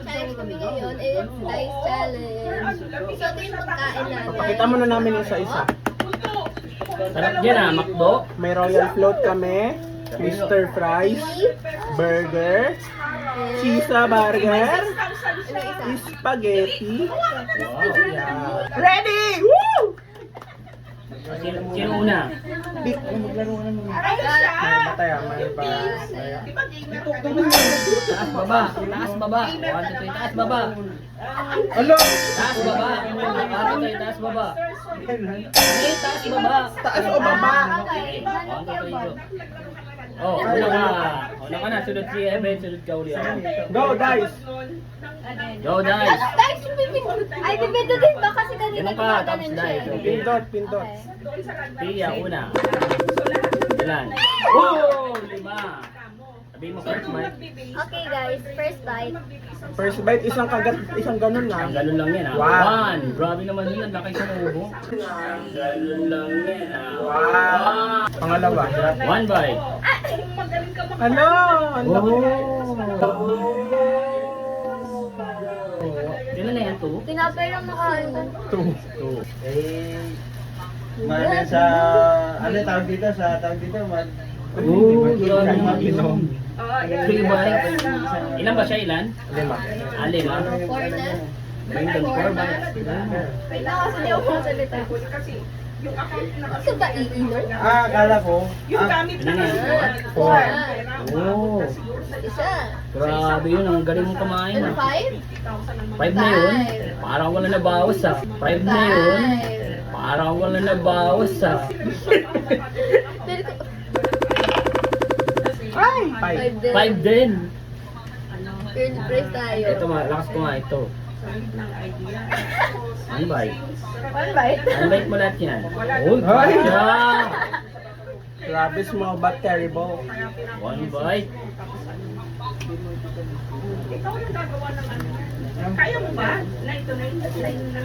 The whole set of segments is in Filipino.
challenge kami ngayon. It's Dice Challenge. So, ito yung pagkain natin. Pakita mo na namin isa-isa. Sarap dyan ah, McDo. May royal float kami, Mr. Fries, burger, cheese burger, spaghetti. Yeah. Ready! Woo! Sino una? Big. May bataya, may ba? Taas baba. Taas baba. 1, 2, 3, taas baba. Hello! Taas baba. 1, 2, 3, taas baba. Okay, taas baba. Taas o baba? Okay. 1, 2, 3, go. Oh, una ka. Una ka na. Sunod si Eben. Sunod ka uli. Go, Dice! Go, Dice. Dice, yung pipindot. Ay, pipindutin ba? Kasi kanina Ganun ka, tapos gumaganon Dice. siya. Pindot, pindot. Pia, una. Ilan? Oh, 5. Sabihin mo first, Mike. Okay guys, first bite. First bite, isang kagat, isang ganun na. Ganun lang yan ah. Wow. 1. Grabe naman yun. Laki sa mubo. Ganun lang yan ah. Wow! Pangalawa. 1 bite. Ano? Ano? Ilan na yan? 2? Tinapay lang nakain ko. 2. Mali sa ano tawag dito mag Oh, grabe naman Inom. yun. 3 bites. Ilan ba siya? Ilan? 5. 5. 4 na. Bring down 4 bites. Wait lang kasi di ako masalita. Ito ba iinom? akala ko Ilan na yan? 4. Oh, Isa. grabe yun. Ang galing mong kumain Ano, ah. 5? 5 na yun. Parang wala na bawas ah. 5 na yun. Parang wala na bawas ah. Ay! 5. 5 din. Curly fries tayo. Ito lakas ko nga ito. 1 bite. 1 bite? 1 bite mo lahat yan. Uy, Ay! kasya! Grabe small but terrible. 1 bite.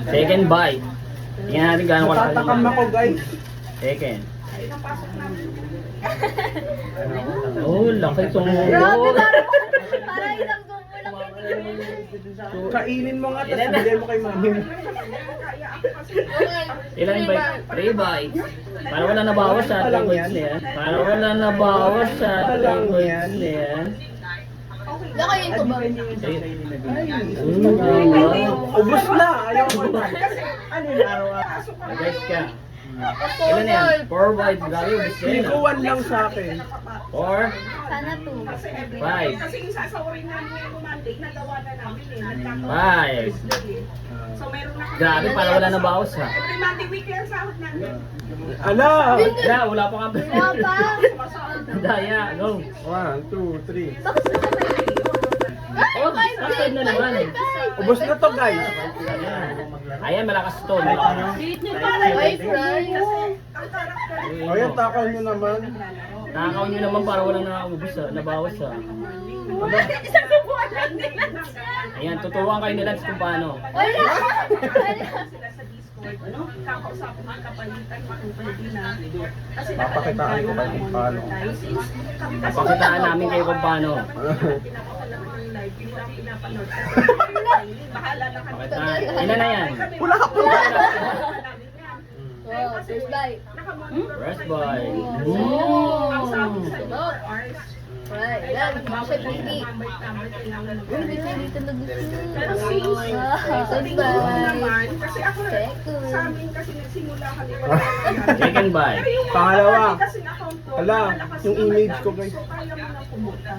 Second bite. Tingnan natin gaano kalaki Natatakam yan. ako, guys. Second. Oh, laki itong Grabe, ulo. parang isang gumbo lang pinigil. Kainin mo nga, tapos bigay mo kay mami. Ilan bite? 3 bites. Para wala nabawas sa 3 bites na yan. Para wala nabawas sa 3 bites na yan. Lakayin ko ba? Ubus na! Ayaw ko na. ano yung araw Guys ka. Ilan na yan? 4 bites. Grabe, ubus na yan. Likuan lang sa akin. 4, Sana 2. 5. Kasi yung sasawarin namin yung Monday, nagawa na namin eh. 5. So meron na kami. Grabe, para wala nabawas ha. Every Monday weekly ang sahod namin. Ala! Ya, wala pa kami. Wala pa. Daya, go. 1, 2, 3. Bakit na kami? Oh, started na naman. Ubus na to, guys. Ayan, malakas to. Malakas. Ay, fries. O yan, takaw nyo naman. Nakakaw nyo naman para walang nakaubos ha. Nabawas ha. Isang subuan lang din. Ayan, tuturuan kayo nila kung paano. Wala. Wala. Sila sa Discord, ano? Kakausapin ang kapalitan, makupaldi na. Kasi Papakitaan ko kayo kung paano. Papakitaan namin kayo kung paano. pinapakalam ng live, hindi lang pinapanood. Bahala na kami. Pakitaan. Ilan na yan? Wala ka po! Oh, first bite. First boy. Ang sabi sa Mm. 4 hours, Right. Yan. Siya pipi. Uy, dito dito na gusto. Pero since, Wow. sabi First ko bite. naman, kasi ako, Second. sa amin kasi nagsimula kami. Second bite. Pero yung Pangalawa. kasi account ko, Ala, malakas yung naman image yan. ko, guys. So, kaya mo na pumunta.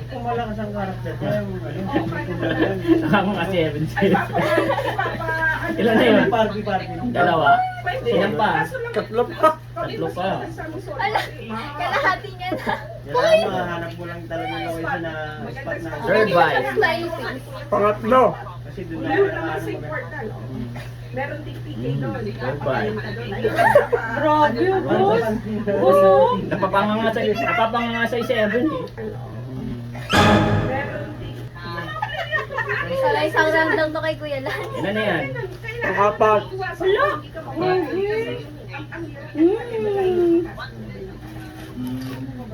kung malakas ang karakter kaya yung ano Saka mga 7 Papa, Ilan na yun? party 2. Ilan pa? Tatlo pa. Tatlo pa. Ala, kalahati niya na. yan mahanap mo lang talaga yung location na spot na Third bite. Slicing. Pangatlo. kasi doon na Meron yung naman ano sa mo portal. Meron din PK doon. Third bite. Grabe, Napapanganga sa 7 eh. meron din. Para isang round lang to kay Kuya Lan. Ilan na yan? Pangapat. Wala!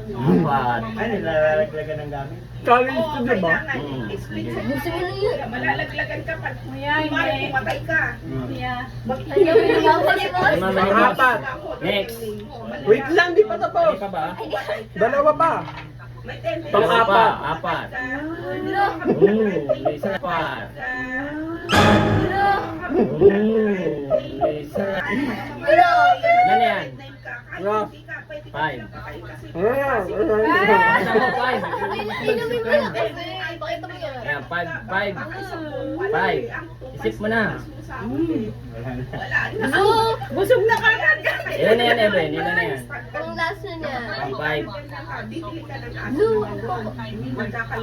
Apat. Ay, nilalaglagan ng gamit. Challenge to, di ba? Gusto mo na yun. Malalaglagan ka pag Yan, kumari, yan. pumatay ka. Yeah. Ayaw mo na mabalik mo. Lima ba yung Apat. Next. Wait lang, di pa tapos. Hindi pa ba? Dalawa pa. May 10 Pang Isa pa, apat. apat. Ano? Isa pa. Isa. Ano? Ilan yan? Ah. Five. Ah. Isa mo, five. Inumin mo na kasi. Pakita mo yan. Ayan, five. Five. Isip mo na. Busog na kagad. Ilan na yan, Evelyn? Ilan na yan? Ang last na niya. Pang five. Bibili ka ng aso. Blue.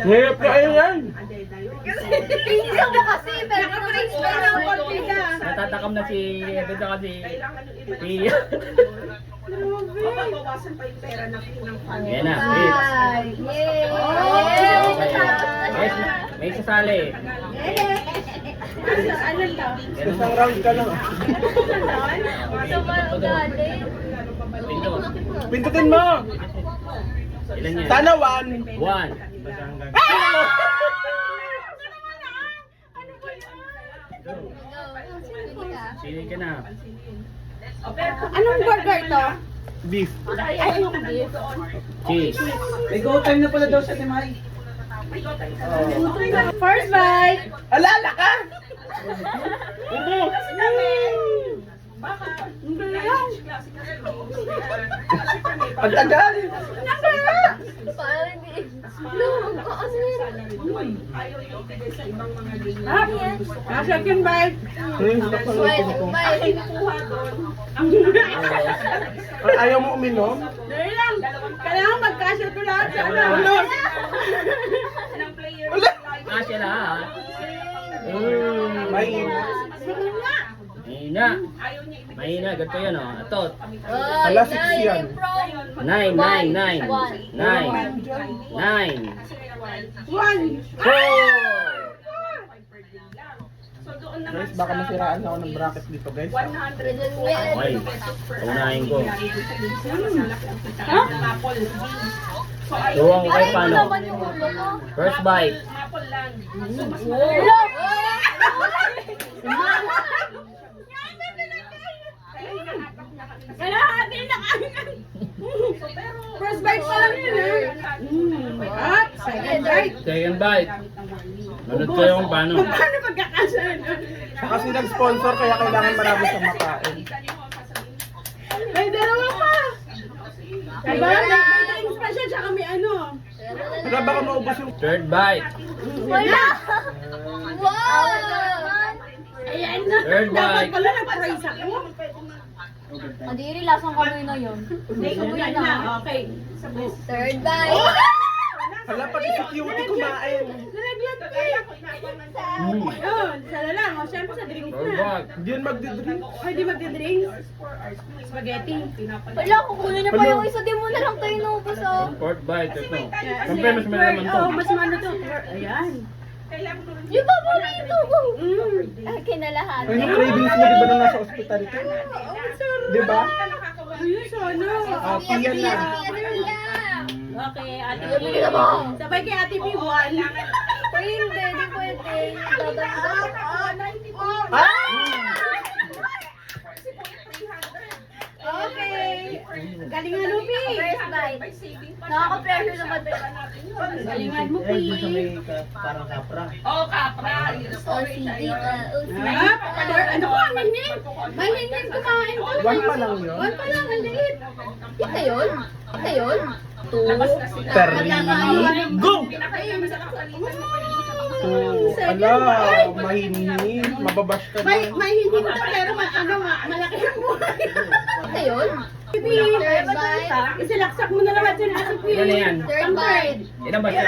Ngayon kayo yan. Pinisa mo kasi. Pero na-freeze pa na ang konti ka. Natatakam na si Evelyn na kasi si... Mababawasan pa yung pera na pinang Yan na, please. Bye. Yay! Yes, may sasali. Ano to? Isang round ka lang. Ito ba ugali? Pinto. Pindutin mo. Ilan yan? Sana one. One. Sili ka na. Anong burger to? Beef. Ay, anong beef? Cheese. May go time na pala daw sa Timay. First bite! Alala ka! Ubo! Ang tagal! Parang hindi. No, ano yun? Ayaw yung bigay sa ibang mga ganyan. Ano yan? Second bite. Second bite. Kuha doon. Ayaw mo uminom? Dali lang. Kailangan magkasya ko lahat sa ano. Ng player. Ah, siya lahat. May Mahina. Ayaw niya ibigay. Mahina, ganito yan oh. Atot. Ala, six yan. Nine. Nine. One. Four. So doon naman guys, baka masiraan ako ng bracket dito guys. 100. Okay. Unahin ko. Maple. So ayaw Tuwang ko kay Aray mo paano. naman yung ulo ko. First bite. maple lang. So mas Ulo! kalahati na kain. First bite pa lang yun eh. At second bite. Second bite. Nunod kayo kung paano. Paano pagkakasya nun? Kasi nag-sponsor kaya kailangan marami sa makain. May dalawa pa. Diba? May drinks pa siya, tsaka may ano. Kaya baka maubos yung... Third bite. Wala! Wow! Ayan na. Third Dapat bite. pala nag-price ako. Adiri, lasang kami na yun. Hindi ko yan na. Okay. Third bite. Hala, pati si cutie kumain. Nalaglag ka. Yun, sana lang. O, syempre sa drinks Third na. bite. Hindi yun magdidrink. Pwede magdadrinks. Spaghetti. Wala, kukunin niya pa yung isa. Di mo na lang tayo naubos oh. Fourth bite. Ito. Yeah, Siyempre, mas malaman to. Oh, mas ano to. Ayan. Yung paborito ko. Ay, kinalahat. Ay, yung cravings mo, di ba nung nasa ospital ka? Di ba? Ayun, sana. Ah, piyan na. Okay, Ate P. Bili ka mo. Sabay kay Ate P, one. Ay, hindi. Di pwede. Dadagdag. Okay. Galingan mo, P. First bite. Nakaka-pressure naman. Galingan mo, P. Eh, dun sa may parang kapra. OCD ka. OCD. Ano ko, manin? Manin kumain ko. One pa lang yun. One pa lang, ang liit. Ika yun? Ika yun? Two. Terry. Go! So, ala, mahinhin. Mababash ka May na. hindi ko pero ano nga, malaki ang buhay. Ika yun? P, isilaksak mo na naman dyan, Ate P. Yan na yan. Third bite. Ilan ba siya?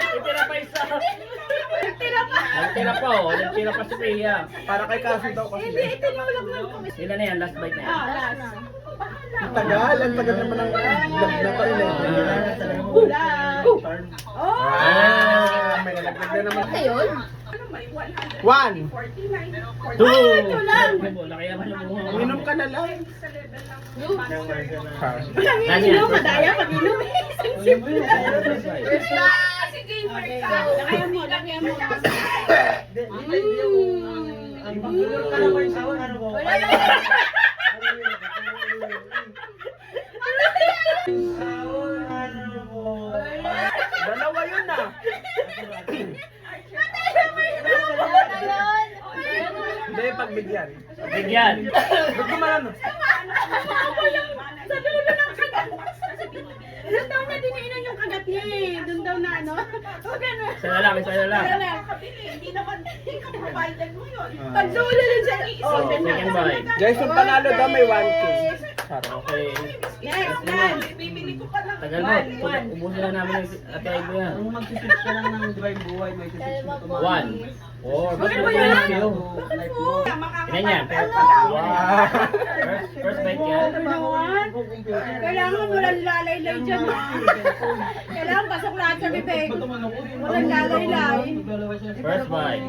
Nagtira pa isa. Nagtira pa oh. Nagtira pa si Pia. Para kay Cassie daw kasi. Hindi, tinulog lang ko. Ilan na yan? Last bite na yan. Last. Ang tagal naman ng vlog na pa rin eh. Oh! Ah, may nalaglag na naman. Ika yun? One. Two! Ay, ito lang. Laki naman yung bunga. Uminom ka na lang. Isang version na. Walang ininom, madaya pag inom eh. Isang sip lang. First bite. Sige, Okay, ikaw. lakayan mo, lakayan mo. Ang pagulog ka naman sa ano ko. Dalawa yun ah. Hindi, pagbigyan. Bigyan. Ba't kumalan? Sa dulo ng kagat. Doon daw na diniinan yung kagat niya eh. Doon daw na ano. Huwag ano. Isa na lang, isa na lang. Hindi naman, kapabayad mo yun. Pag dulo din siya. Oh, second bite. Guys, yung panalo daw may 1K. Sarap. Okay. Next, next. Bibili ko pa ng Tagal mo. Ubusin na namin yung ate Aibo yan. Kung magsisip ka lang ng dry buhay, may sisip mo ito. 1. 4. Bakit mo yan? kayo? Bakit mo? Ilan yan? Wow. First bite yan. Ginawan? Kailangan walang lalaylay dyan ha. Kailangan pasok lahat sa bibig. Walang lalaylay. First bite.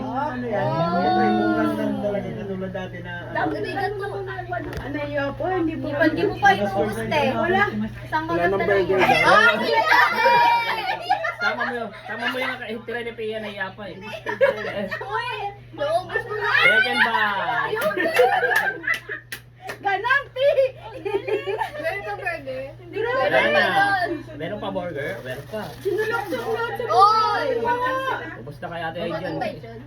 Katulad dati na Ano yun po? Hindi po. Hindi mo pa inuubos, te. Wala. Isang Wala kagat nang na lang burger yan. daw. Ah, Tama mo yung tira ni Pia na iyapa eh. naubos mo na. Second bite. Ganang ti! Meron ka burger? Hindi ko Wala na. meron. Meron pa burger? Meron pa. Sinulok-sulok. Oy! Ubus na kaya ate Aibo Second dyan. bite yun.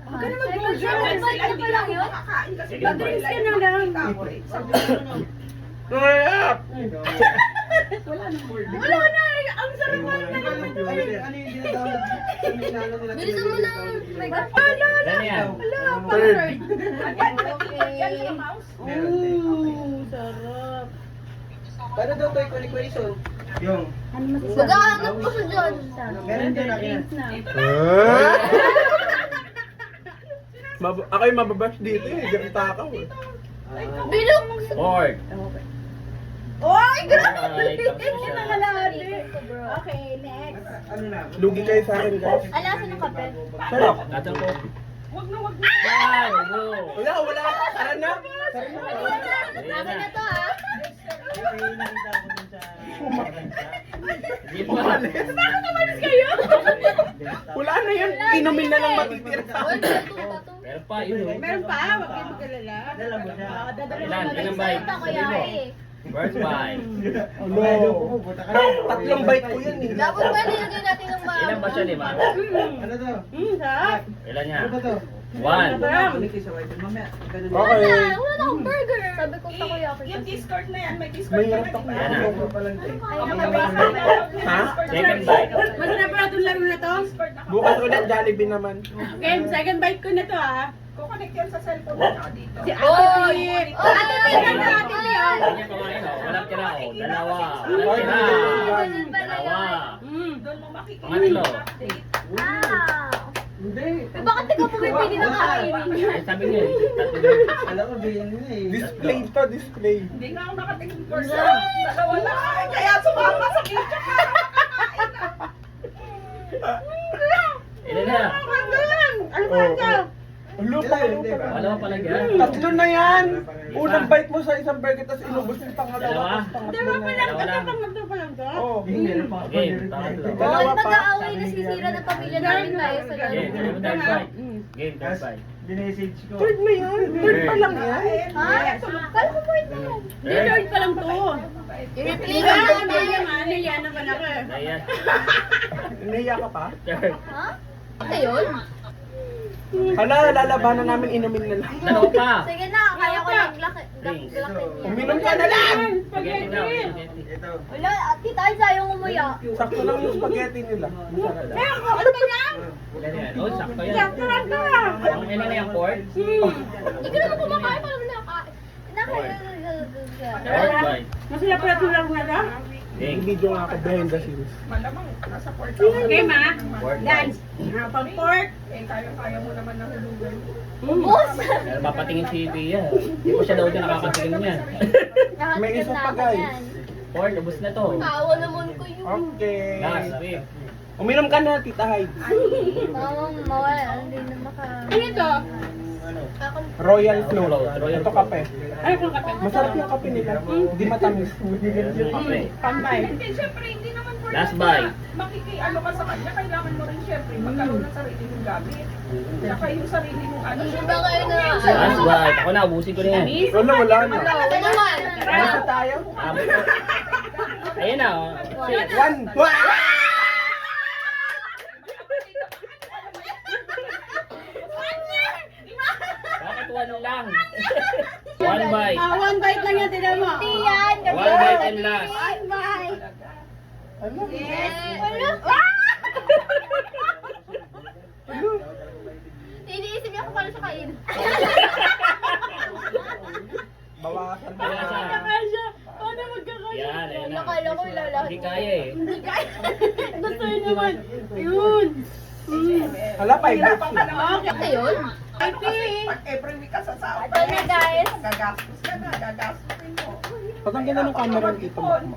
Huwag ka na mag-burger. Second bite na pa lang yun? Second Mag-drinks bite. ka na lang. Wala na. Ang sarap mo na naman. Bilisan mo na. My God. Ilan yan? Wala. Third. Okay. Sarap. Paano daw ito equation? Yung. Maghahanap ko sa dyan. Meron din akin. Ako'y mababash dito eh. Ganun takaw eh. Bilog! Fourth. Oy, grabe. Ay, tapos siya. Nangalali. Okay, next. Ano na? Lugi kayo sa akin guys. Alasan ng kape. Sarap. Natang ko. Wag na. Ay, go. Wala. Tara na. Sabi na to ha. May nakita ko dun sa... Hindi pa. Umalis kayo. Wala na yan. Inumin na lang matitira. Oy, tato. Meron pa, yun oh. Meron pa, wag kayo magkalala. Dala mo siya. Ilan bite? Ito ko yan eh. First bite. Ano? Tatlong bite ko yan eh. Dapat ba nilagay natin ng mga... Ilan ba siya, lima? Ano to? Sarap. Ilan niya? Ano ba to? 1. Okay. Wala na akong burger. Sabi ko takoyaki. Yung Discord na yan, may Discord May na hirap ako. Yan na. Ha? Second bite. Masarap na itong laro na to. Bukas ulit Jollibee naman. Okay, second bite ko na to ha. Kukonect yan sa cellphone mo dito. Si Ate Oy! Pia. Oh, Ate Pia! Ate Pia! Ate Pia! Hindi niya kumain oh. Walang tira oh. Dalawa. Walang tira. Ganun pala Dalawa. yun. Doon mo makikita Pangatlo. yung update. Ah! Eh, bakit ikaw po may pili ng kakainin niya? Ay, sabi niya eh. Tatlo. Alam ko, biyan mo eh. Display to, display. Hindi nga ako nakatingin first. Dalawa na. Ay, kaya sumama sa video ka. Ilan na? Ano ba ito? Lupa. Wala pa pala yan. Tatlo na yan. Unang bite mo sa isang burger, tapos inubos yung pangalawa. Dalawa? Tapos Dalawa pangatlo pa na lang. yan. Dalawa lang. Tatlo pa lang to. Oo. Okay, pangatlo. Dalawa Bawal pa. mag-aaway na sisira ng pamilya namin tayo sa Okay, lalo. third bite. Game, third bite. Dinesage ko. Third na yan. Third pa lang yan. Ha? Kala ko point na yan. Hindi, third pa lang to. I-replay Diba? ko Ano yan? Ano yan? Ano ba na ko? Ayan. Naiya ka pa? Third. Ha? Ano yun? Hala, lalabanan namin inumin na lang. Dalawa pa. Sige na, kaya ko naglaki Drinks. niya. Uminom ka na lang! Spaghetti daw. Spaghetti. Ito. Wala, tita, sayang umuya. Sakto lang yung spaghetti nila. Masarap. Eh, ako, ano ba yan? Ilan yan? Oh, sakto yan. Sakto lang to. Ang ilan na yung fourth? Hindi ka naman kumakain, parang nakakain. Third bite. Masarap pala itong laro na to. Game. Video nga ako behind the scenes. Malamang, nasa port Okay, ma. Fourth Dance. bite. Pang pork. Eh, kaya mo naman nahulugan. Boss! Pero papatingin si Pia. Hindi ko siya daw din nakakatingin niya. May isa pa, guys. Fourth, ubus na to. Tawa naman ko yun. Okay. Last, fifth. Uminom ka na, Tita Hyde. Mawala, hindi na maka... Ano ito? Ano? Royal Float. Royal Ito kape. Ay, kung kape. Masarap yung kape nila. Hindi matamis. Okay. Pambay. Hindi, syempre, hindi naman for Last bite. Ano ka sa kanya, kailangan mo rin syempre magkaroon ng sarili mong gamit. Saka yung sarili mong ano. Last bite. Ako na, ubusin ko na yan. Wala na. Ito naman. Ano tayo? Ayan na. Oh. Shit. One. Bakit one lang? One bite. One bite lang yan, tinan mo. Yan. One bite and last. One bite. Yes. Iniisip niya kung paano siya kain. Bawasan mo. Bawasan. Paano magkakain? Yan, ayan na. Nakala ko ilalaki. Hindi kaya eh. Hindi kaya. Gusto nyo naman. Yun. Hala, 5 bites lang. Okay. Ito yun. Pag every week ka sa sahod, Ito na guys. gagastos ka na, gagastusin mo. Pag ang ganda ng camera dito, mo.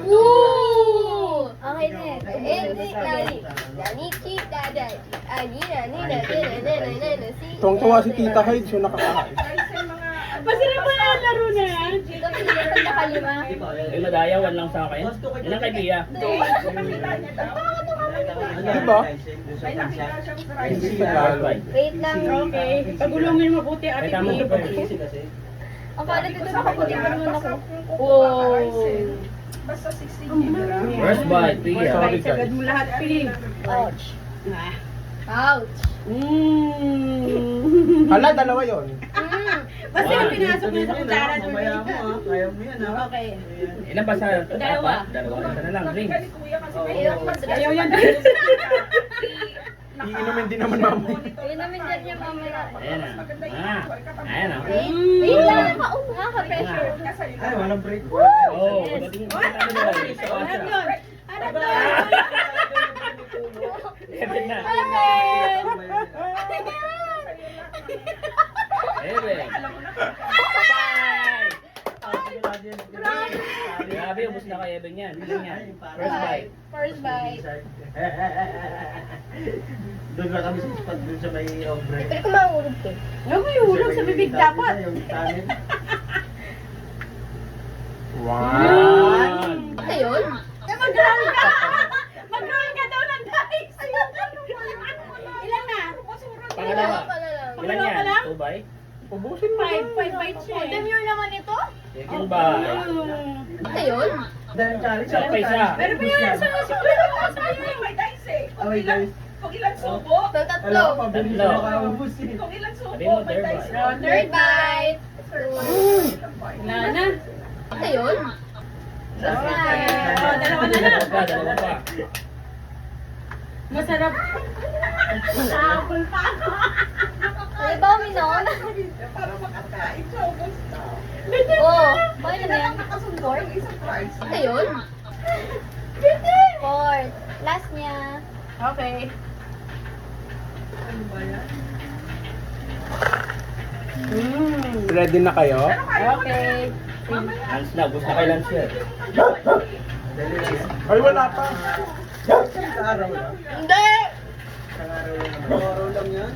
Woo! Ang hinig. Hindi nani. Nani chita dadi. Ani nani nani. Tuwang-tuwa si Tita Hyde, siya nakakain. Guys, yung mga Masarap mo na laro na yan. Ito pinili na kalima. Ay, madaya, one lang sa akin. Yan ang kay Pia. nakita niya daw. Diba? May nakita siyang Hindi price. sa Last lalo. bite. Wait lang. Okay. Pagulungin mo mabuti, Ay, ate. tama Pi. ko pa. Ang kalat ito nakaputi pa naman ako. Basta 16 kg. First bite, Pia. Sorry, Sagad mo lahat, Pi. Ouch. Ah. Ouch. Hala, dalawa yon. Basta yung pinasok mo sa kutsara. Mamaya mo ah. Kaya mo yan ah. Okay. Ilan ba sa Dalawa. Dalawa. Isa na lang, drinks. Galing kuya kasi may Ayaw mag- Ayaw yan. Iinumin din naman mama. Ayun namin dyan niya mamaya. Ayan na. Ayan na. Wait lang. Nakaka-pressure. Ay, walang break. Oh, pagdating mo sa ano ba? Sa Hanap Asya. yun. Hanap yun. Eben na. Eben. Grabe, ubus na kay Eben yan. Ilan yan? First bite. First bite. Doon na kami sa spot doon sa may obre. Pero kung mahulog ko. Huwag mo ihulog sa bibig dapat. Yung tanin. One. Ano yun? Mag-roll ka! Mag-roll ka daw ng dice! Ilan na? Pangalawa. Pala lang. Ilan yan? Pangalawa pa lang? 2 bite? Ubusin mo. Five bites siya eh. Demure naman ito? Second bite. Ano yun? Dahil challenge. Isa pa isa. Pero pa yan, sa May dice eh. Oh, may dice. Kung ilang subo, Ito Alam tatlo. ko, pabilis Tatlo. na makaubos eh. kung ilang subo, Sabi mo, may third dice. bite. Third bite. Wala na. Ano yun? Last Oh, bite. dalawa na lang. Dalawa pa. Masarap. Sabol pa ako. Ano ba uminom? Para makakain siya, gusto. Oo. Bakit na yan? Nakasundo yung isang price. Ano yun? Fourth. Last niya. Okay. Ready na kayo? Okay. Lance na, ubus na kay Lance yan. Ay, wala pa. Sa araw lang. Hindi! Sa araw lang yan.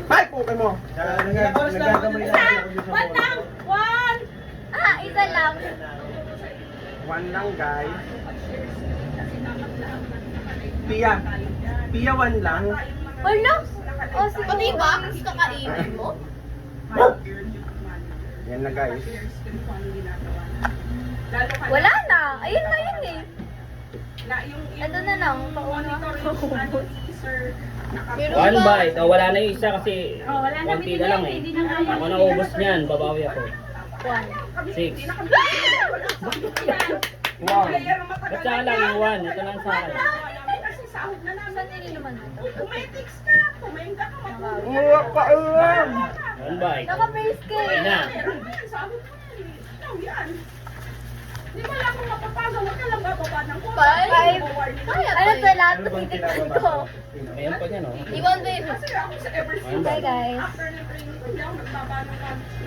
Ay, puke mo. Nagagamay na ako dun sa One lang! One! Ah, isa lang. One lang, guys. Pia. Pia, one lang. Wala? O, sige. Pati ba? Gusto kainin mo? Yan na, guys. Wala na. Ayun na yun eh. Yung Ito na lang. Pauna. Pero One ba- bite. Oh, wala na yung isa kasi Oh, wala na, konti na lang eh. hindi na kaya. Ako na ubos niyan, babawi ako. One. 6. Wow. Ba't sa lang yung 1? Ito lang sa akin. Kasi sahod na namin. Saan nilinuman dito? Kumetics ka, kumainga ka, matulog. Wala ka alam. One bite. Naka-brace ka Ayun na. Meron ba yan? Sahod mo yan. Ikaw yan. Di ba lang kung mapapagawa, huwag ka lang bababa ng kuha. Five. Ano to lahat ng titignan ko? Ayan pa yan, oh. Iwan ba yun? Kasi ako sa ever since, Bye guys. after ng training ko, hindi ako nagbaba ng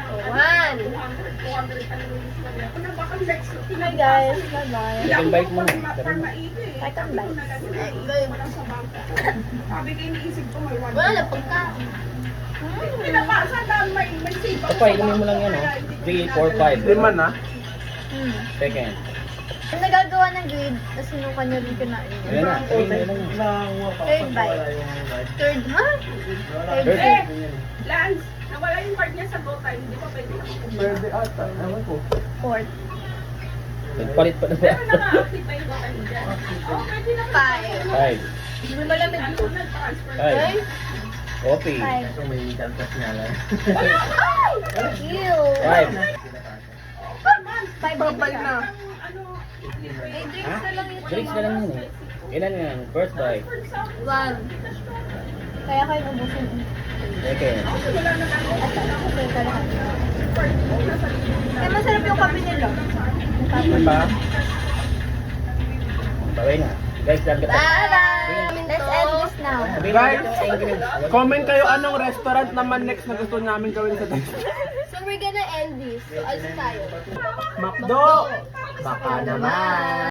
One. 200 calories lang yan. Kung baka next, Bye guys. Bye-bye. Second bite mo na. Para maigi eh. Second bite. Wala sa bangka. Sabi ko, iniisip ko may one. Wala lang pagka. Pinapasa dahil may sipag. Ito pa, inumin mo lang yan, oh. 3, 4, 5. Lima na. Second. Ang nagagawa ng grade, tapos sinuka niyo rin kinain. Ayan na, sabihin mo lang yan. Nakakuha pa. Third bite. Third, ha? Third Third. bite. Lance, nawala yung card niya sa go time. Hindi pa pwede na makuha. Pwede ata. Ewan ko. Fourth. Nagpalit pa na ba? Pero naka-active pa yung go time dyan. Oh, pwede na. Five. 5. Hindi malamig Ano, po. nag-transfer. Ay, 5. Coffee. five. Kasi may dampas nga lang. Ew. 5. Five bite na. Ano, May drinks na lang yung Drinks na lang yun eh. Ilan yan? First bite. One. Kaya kayo ubusin. Second. Kaya masarap yung kape nila. Ano pa? Baway na. Guys, dami ka pa. Bye-bye! Let's end this now. Sabihin mo Guys, yung ingredients. comment kayo anong restaurant naman next na gusto namin gawin sa test. So we're gonna end this. So, alis tayo. McDo! Baka naman.